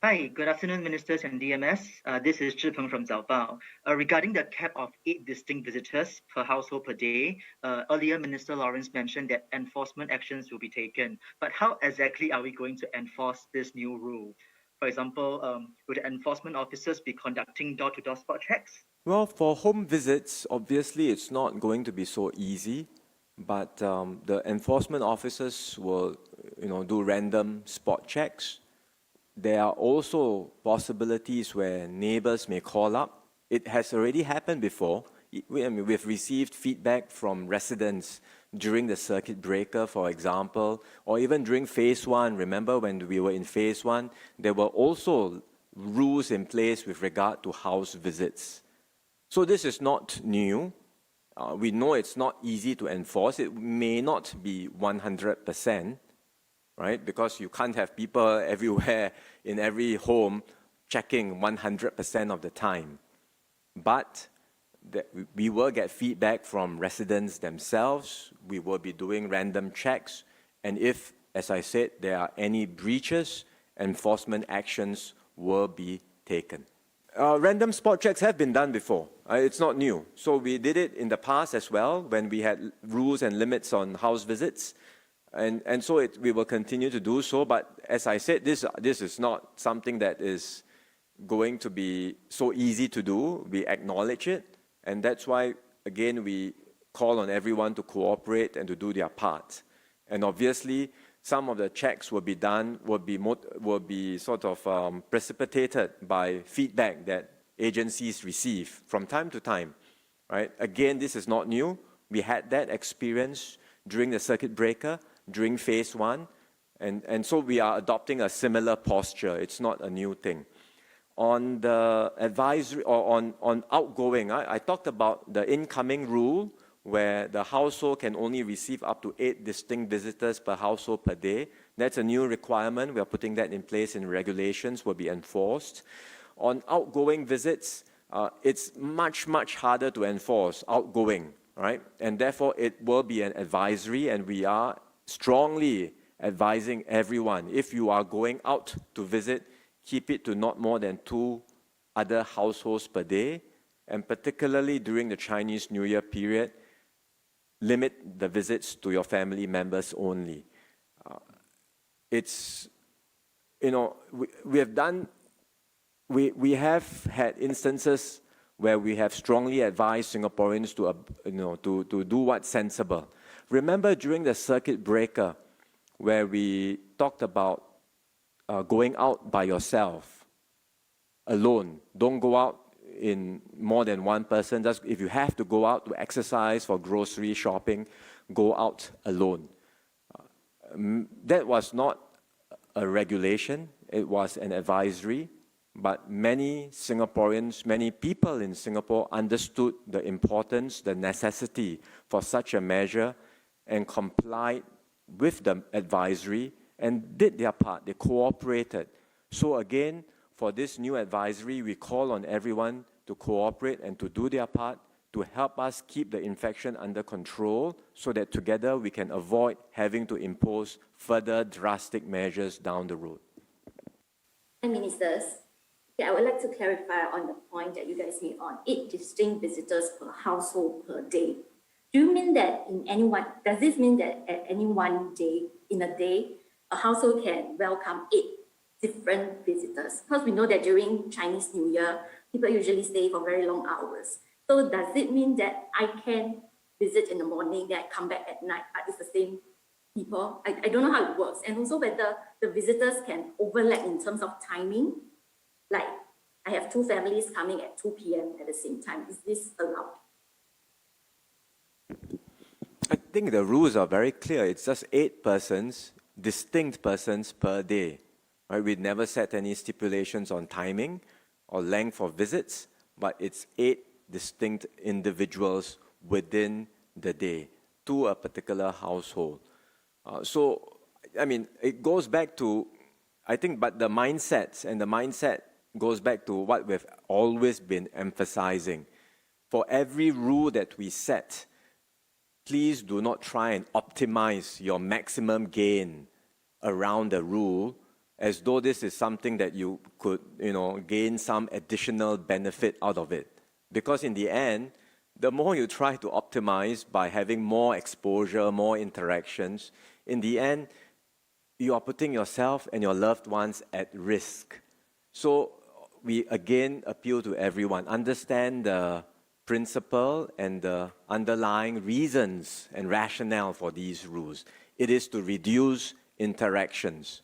Hi, good afternoon, ministers and DMS. This is Zhipeng from Zaobao. Regarding the cap of 8 distinct visitors per household per day, earlier Minister Lawrence mentioned that enforcement actions will be taken. But how exactly are we going to enforce this new rule? For example, will the enforcement officers be conducting door-to-door spot checks? Well, for home visits, obviously it's not going to be so easy, but the enforcement officers will, do random spot checks. There are also possibilities where neighbors may call up. It has already happened before. We've received feedback from residents during the circuit breaker, for example, or even during phase one. Remember when we were in phase one, there were also rules in place with regard to house visits. So this is not new. We know it's not easy to enforce. It may not be 100%, right? Because you can't have people everywhere in every home checking 100% of the time. But we will get feedback from residents themselves. We will be doing random checks. And if, as I said, there are any breaches, enforcement actions will be taken. Random spot checks have been done before. It's not new. So we did it in the past as well when we had rules and limits on house visits. And so we will continue to do so. But as I said, this is not something that is going to be so easy to do. We acknowledge it. And that's why, again, we call on everyone to cooperate and to do their part. And obviously, some of the checks will be done, will be sort of precipitated by feedback that agencies receive from time to time, right? Again, this is not new. We had that experience during the circuit breaker, during phase one, and so we are adopting a similar posture. It's not a new thing. On the advisory, or on outgoing, I talked about the incoming rule, where the household can only receive up to 8 distinct visitors per household per day. That's a new requirement. We are putting that in place in regulations, will be enforced. On outgoing visits, it's much, much harder to enforce outgoing, right? And therefore, it will be an advisory, and we are strongly advising everyone, if you are going out to visit, keep it to not more than 2 other households per day, and particularly during the Chinese New Year period, limit the visits to your family members only. We have had instances where we have strongly advised Singaporeans to do what's sensible. Remember during the circuit breaker, where we talked about going out by yourself, alone. Don't go out in more than one person. Just if you have to go out to exercise, for grocery shopping, go out alone. That was not a regulation, it was an advisory, but many Singaporeans, many people in Singapore understood the importance, the necessity for such a measure, and complied with the advisory and did their part. They cooperated. So again, for this new advisory, we call on everyone to cooperate and to do their part to help us keep the infection under control so that together we can avoid having to impose further drastic measures down the road. Hi, Ministers. I would like to clarify on the point that you guys made on 8 distinct visitors per household per day. Do you mean that does this mean that at any one day, in a day, a household can welcome 8 different visitors? Because we know that during Chinese New Year, people usually stay for very long hours. So does it mean that I can visit in the morning, then I come back at night, but it's the same people? I don't know how it works. And also whether the visitors can overlap in terms of timing. Like, I have 2 families coming at 2 p.m. at the same time. Is this allowed? I think the rules are very clear. It's just 8 persons, distinct persons per day. Right? We never set any stipulations on timing or length of visits, but it's 8 distinct individuals within the day to a particular household. It goes back to, but the mindset goes back to what we've always been emphasizing. For every rule that we set, please do not try and optimize your maximum gain around the rule, as though this is something that you could, gain some additional benefit out of it. Because in the end, the more you try to optimize by having more exposure, more interactions, in the end, you are putting yourself and your loved ones at risk. So we again appeal to everyone, understand the principle and the underlying reasons and rationale for these rules. It is to reduce interactions.